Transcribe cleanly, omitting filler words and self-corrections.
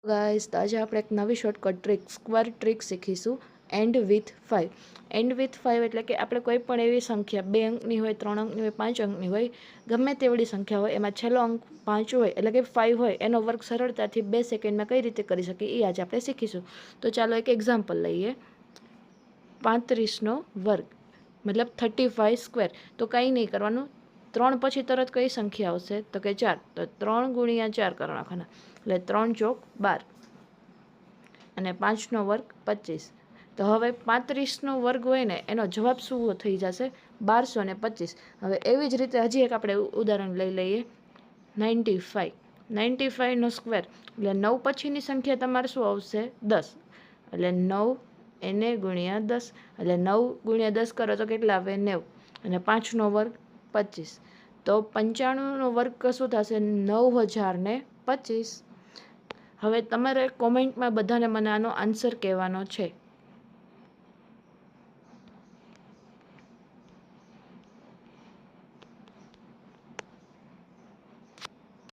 Guys, તો આજે આપણે એક નવી શોર્ટકટ ટ્રીક સ્ક્વેર ટ્રીક શીખીશું. And with 5. એન્ડ વિથ 5 એટલે કે આપણે કોઈ પણ એવી સંખ્યા 2 અંકની હોય, 3 અંકની હોય, 5 અંકની હોય, ગમે તેવડી સંખ્યા હોય, એમાં છેલ્લો અંક 5 હોય એટલે કે 5 હોય, એનો વર્ગ સરળતાથી 2 સેકન્ડમાં કઈ રીતે કરી શકીએ એ આજે આપણે શીખીશું. તો ચાલો એક એક્ઝામ્પલ લઈએ. 35નો વર્ગ મતલબ 35 સ્ક્વેર. તો કંઈ નહીં કરવાનું, 3 પછી તરત કઈ સંખ્યા આવશે તો કે 4. તો 3 ગુણ્યા 4 કરી નાખવાના એટલે 3 ચોક 12 અને 5નો વર્ગ 25. તો હવે 35નો વર્ગ હોય ને એનો જવાબ શું થઈ જશે? 1225. હવે એવી જ રીતે હજી એક આપણે ઉદાહરણ લઈ લઈએ. 95. 95નો સ્ક્વેર એટલે 9 પછીની સંખ્યા તમારે શું આવશે? 10. એટલે 9 એને ગુણ્યા 10 એટલે 9 ગુણ્યા 10 કરો તો કેટલા આવે? 90. અને 5નો વર્ગ 25. તો 95નો વર્ગ શું થશે? 9025. હવે તમારે કોમેન્ટમાં બધાને મને આનો આન્સર કહેવાનો છે.